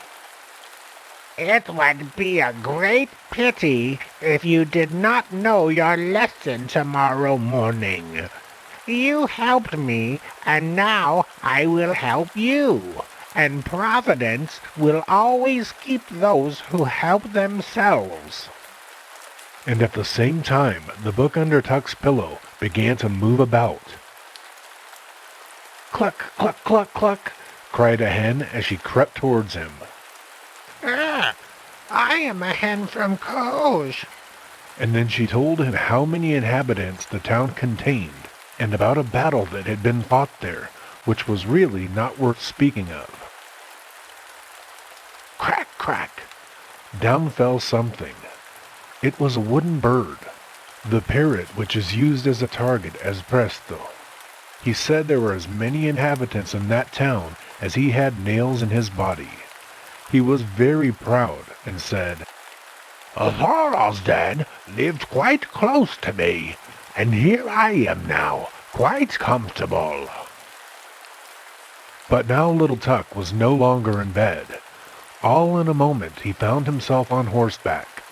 "It would be a great pity if you did not know your lesson tomorrow morning. You helped me, and now I will help you, and Providence will always keep those who help themselves." And at the same time the book under Tuck's pillow began to move about. Cluck, cluck, cluck, cluck, cried a hen as she crept towards him. Ah, I am a hen from Koj. And then she told him how many inhabitants the town contained, and about a battle that had been fought there, which was really not worth speaking of. Crack, crack! Down fell something. It was a wooden bird, the parrot which is used as a target as presto. He said there were as many inhabitants in that town as he had nails in his body. He was very proud and said, Thorosden lived quite close to me, and here I am now, quite comfortable. But now little Tuck was no longer in bed. All in a moment he found himself on horseback.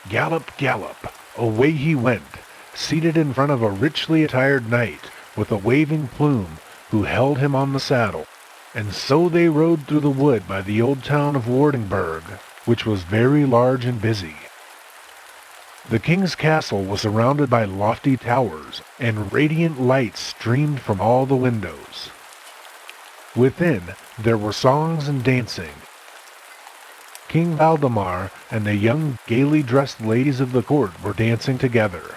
Gallop, gallop, away he went, seated in front of a richly attired knight with a waving plume, who held him on the saddle. And so they rode through the wood by the old town of Wardenburg, which was very large and busy. The king's castle was surrounded by lofty towers, and radiant lights streamed from all the windows. Within, there were songs and dancing. King Valdemar and the young, gaily dressed ladies of the court were dancing together.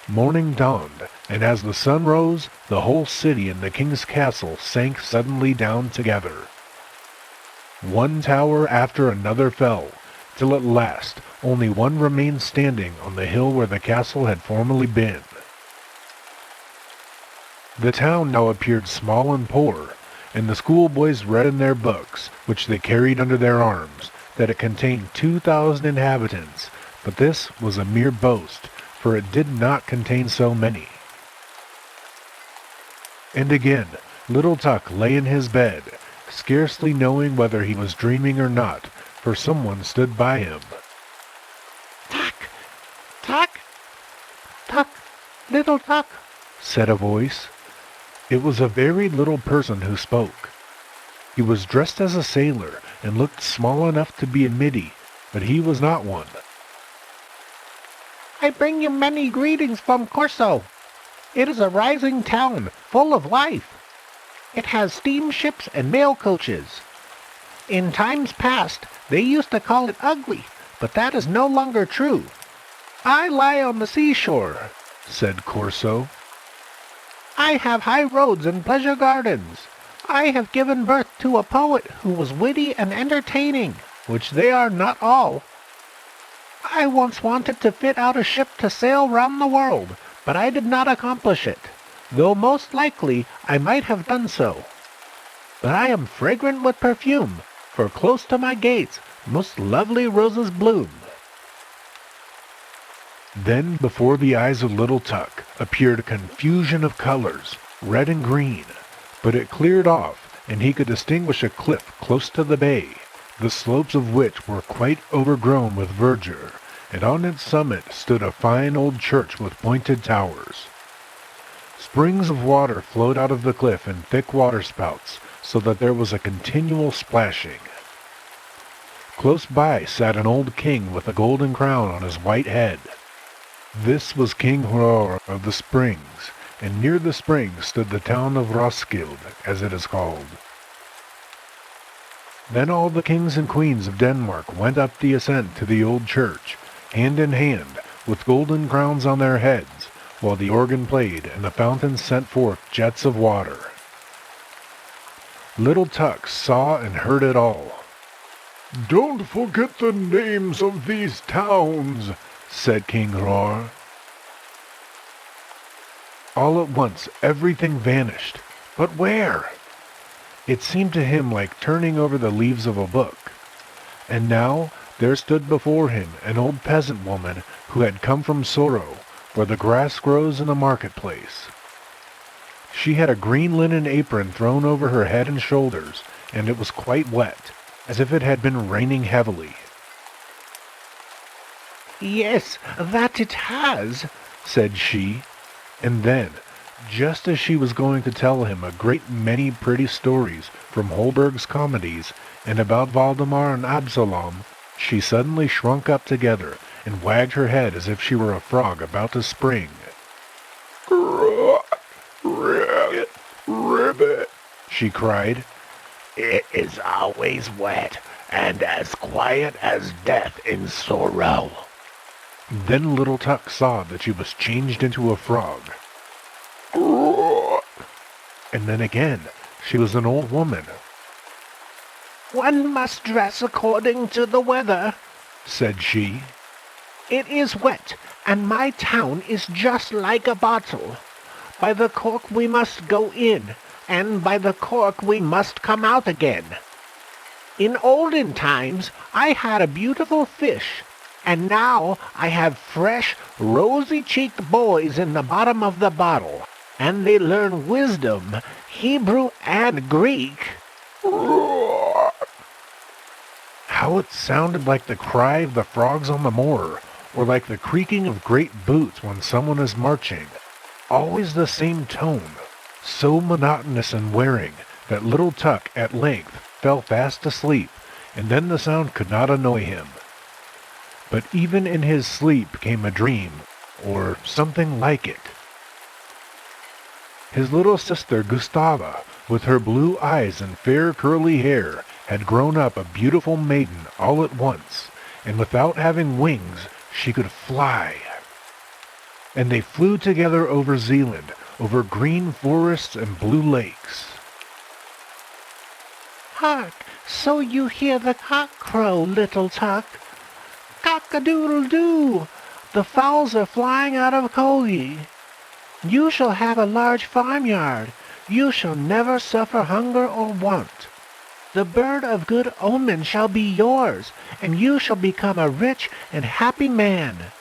Morning dawned, and as the sun rose, the whole city and the king's castle sank suddenly down together. One tower after another fell, till at last only one remained standing on the hill where the castle had formerly been. The town now appeared small and poor, and the schoolboys read in their books, which they carried under their arms, that it contained 2,000 inhabitants, but this was a mere boast, for it did not contain so many. And again, little Tuck lay in his bed, scarcely knowing whether he was dreaming or not, for someone stood by him. Tuck! Tuck! Tuck! Little Tuck! Said a voice. It was a very little person who spoke. He was dressed as a sailor, and looked small enough to be a middy, but he was not one. I bring you many greetings from Corso. It is a rising town, full of life. It has steamships and mail coaches. In times past, they used to call it ugly, but that is no longer true. I lie on the seashore, said Corso. I have high roads and pleasure gardens. I have given birth to a poet who was witty and entertaining, which they are not all. I once wanted to fit out a ship to sail round the world, but I did not accomplish it, though most likely I might have done so. But I am fragrant with perfume, for close to my gates most lovely roses bloom. Then before the eyes of little Tuck appeared a confusion of colors, red and green, but it cleared off, and he could distinguish a cliff close to the bay, the slopes of which were quite overgrown with verdure, and on its summit stood a fine old church with pointed towers. Springs of water flowed out of the cliff in thick waterspouts, so that there was a continual splashing. Close by sat an old king with a golden crown on his white head. This was King Hror of the Springs, and near the springs stood the town of Roskilde, as it is called. Then all the kings and queens of Denmark went up the ascent to the old church, hand in hand, with golden crowns on their heads, while the organ played and the fountains sent forth jets of water. Little Tuck saw and heard it all. "Don't forget the names of these towns," said King Hror. All at once everything vanished. But where? It seemed to him like turning over the leaves of a book. And now there stood before him an old peasant woman who had come from Soro, where the grass grows in the marketplace. She had a green linen apron thrown over her head and shoulders, and it was quite wet, as if it had been raining heavily. "Yes, that it has," said she, and then, just as she was going to tell him a great many pretty stories from Holberg's comedies and about Valdemar and Absalom, she suddenly shrunk up together and wagged her head as if she were a frog about to spring. "Rat, rat, rat." she cried. It is always wet and as quiet as death in sorrow. Then little Tuck saw that she was changed into a frog. And then again, she was an old woman. "One must dress according to the weather," said she. "It is wet, and my town is just like a bottle. By the cork we must go in, and by the cork we must come out again. In olden times I had a beautiful fish, and now I have fresh, rosy-cheeked boys in the bottom of the bottle, and they learn wisdom, Hebrew and Greek." How it sounded like the cry of the frogs on the moor, or like the creaking of great boots when someone is marching. Always the same tone, so monotonous and wearing that little Tuck at length fell fast asleep, and then the sound could not annoy him. But even in his sleep came a dream, or something like it. His little sister Gustava, with her blue eyes and fair curly hair, had grown up a beautiful maiden all at once, and without having wings she could fly. And they flew together over Zealand, over green forests and blue lakes. "Hark! So you hear the cock crow, little Tuck. Cock-a-doodle-doo! The fowls are flying out of Coley. You shall have a large farmyard. You shall never suffer hunger or want. The bird of good omen shall be yours, and you shall become a rich and happy man.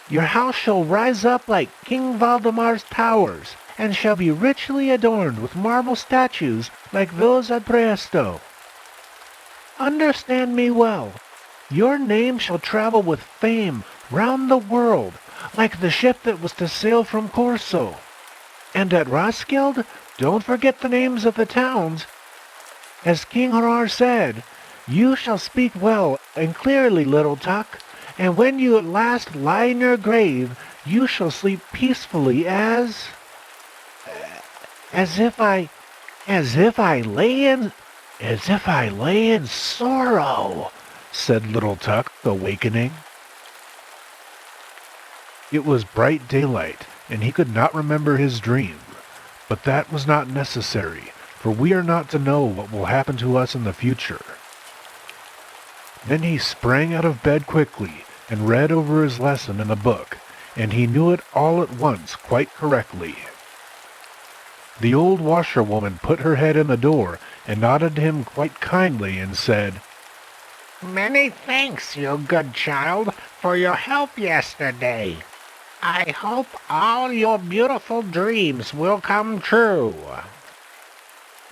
Your house shall rise up like King Valdemar's towers, and shall be richly adorned with marble statues like those at Presto. Understand me well. Your name shall travel with fame round the world, like the ship that was to sail from Corso. And at Roskilde, don't forget the names of the towns. As King Harar said, you shall speak well and clearly, little Tuck, and when you at last lie in your grave, you shall sleep peacefully as if I lay in sorrow," said little Tuck, awakening. It was bright daylight, and he could not remember his dream. But that was not necessary, for we are not to know what will happen to us in the future. Then he sprang out of bed quickly and read over his lesson in the book, and he knew it all at once quite correctly. The old washerwoman put her head in the door and nodded to him quite kindly and said, "Many thanks, you good child, for your help yesterday. I hope all your beautiful dreams will come true."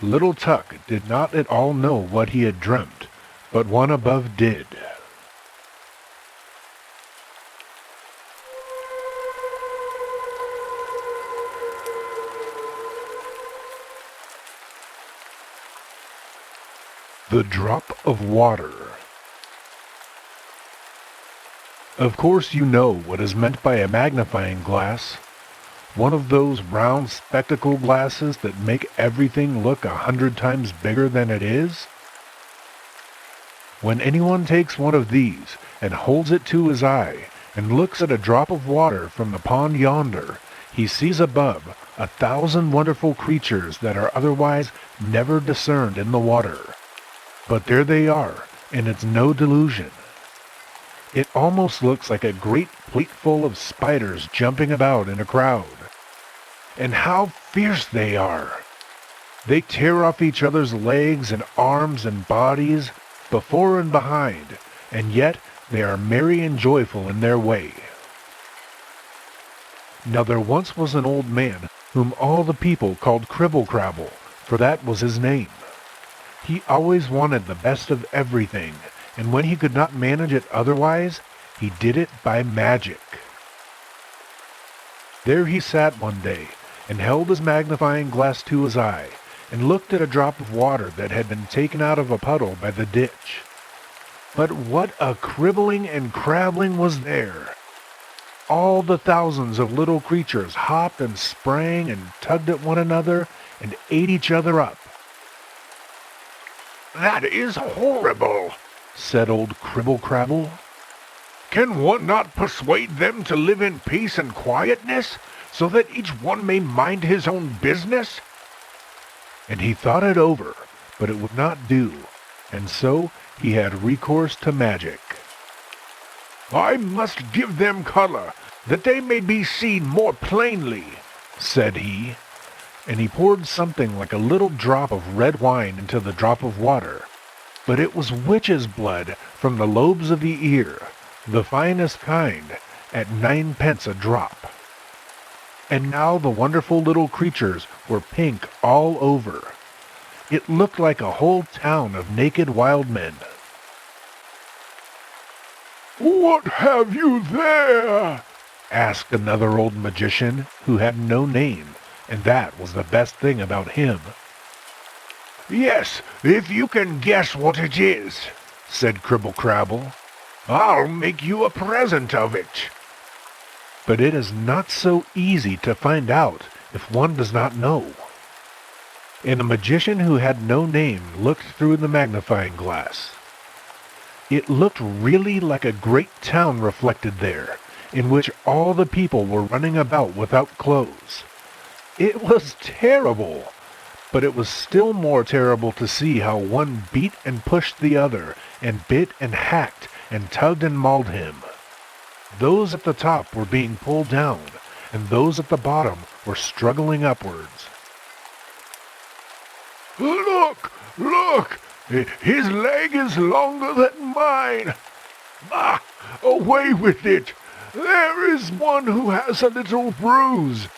Little Tuck did not at all know what he had dreamt, but one above did. The Drop of Water. Of course you know what is meant by a magnifying glass. One of those round spectacle glasses that make everything look 100 times bigger than it is. When anyone takes one of these and holds it to his eye and looks at a drop of water from the pond yonder, he sees above 1,000 wonderful creatures that are otherwise never discerned in the water. But there they are, and it's no delusion. It almost looks like a great plateful of spiders jumping about in a crowd. And how fierce they are! They tear off each other's legs and arms and bodies, before and behind, and yet they are merry and joyful in their way. Now there once was an old man whom all the people called Cribble-Crabble, for that was his name. He always wanted the best of everything, and when he could not manage it otherwise, he did it by magic. There he sat one day, and held his magnifying glass to his eye, and looked at a drop of water that had been taken out of a puddle by the ditch. But what a cribbling and crabbling was there! All the thousands of little creatures hopped and sprang and tugged at one another and ate each other up. That is horrible, said old Cribble Crabble. Can one not persuade them to live in peace and quietness, so that each one may mind his own business? And he thought it over, but it would not do, and so he had recourse to magic. I must give them color, that they may be seen more plainly, said he, and he poured something like a little drop of red wine into the drop of water. But it was witch's blood from the lobes of the ear, the finest kind, at 9 pence a drop. And now the wonderful little creatures were pink all over. It looked like a whole town of naked wild men. What have you there? Asked another old magician who had no name, and that was the best thing about him. Yes, if you can guess what it is, said Cribble Crabble, I'll make you a present of it. But it is not so easy to find out if one does not know. And the magician who had no name looked through the magnifying glass. It looked really like a great town reflected there, in which all the people were running about without clothes. It was terrible, but it was still more terrible to see how one beat and pushed the other, and bit and hacked, and tugged and mauled him. Those at the top were being pulled down, and those at the bottom were struggling upwards. Look! Look! His leg is longer than mine! Ah! Away with it! There is one who has a little bruise.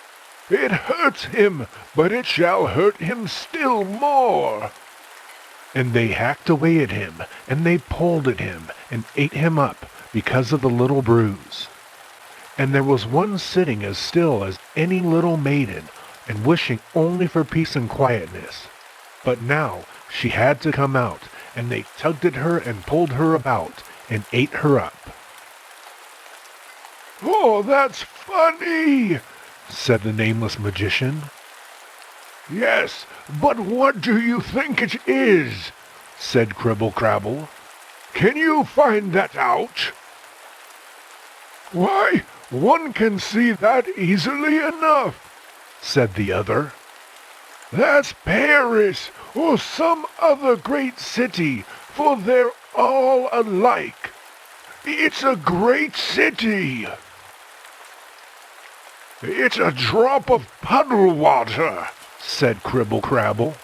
It hurts him, but it shall hurt him still more. And they hacked away at him, and they pulled at him, and ate him up, because of the little bruise. And there was one sitting as still as any little maiden, and wishing only for peace and quietness. But now she had to come out, and they tugged at her and pulled her about, and ate her up. Oh, that's funny, said the nameless magician. Yes, but what do you think it is? Said Cribble Crabble. Can you find that out? Why, one can see that easily enough, said the other. That's Paris, or some other great city, for they're all alike. It's a great city. It's a drop of puddle water, said Cribble Crabble.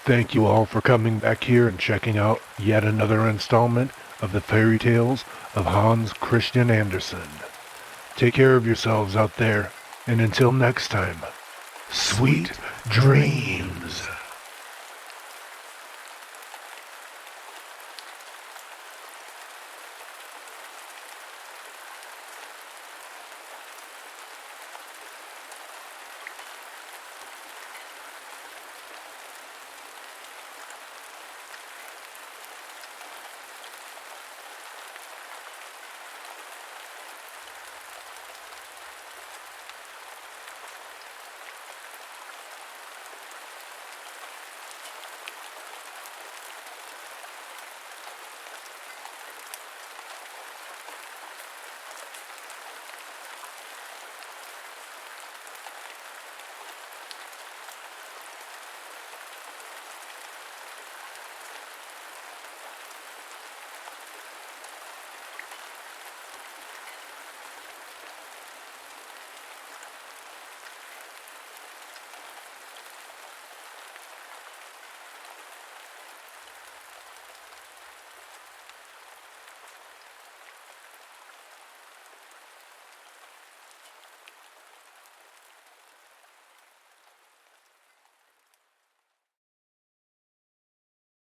Thank you all for coming back here and checking out yet another installment of the fairy tales of Hans Christian Andersen. Take care of yourselves out there, and until next time, sweet dreams.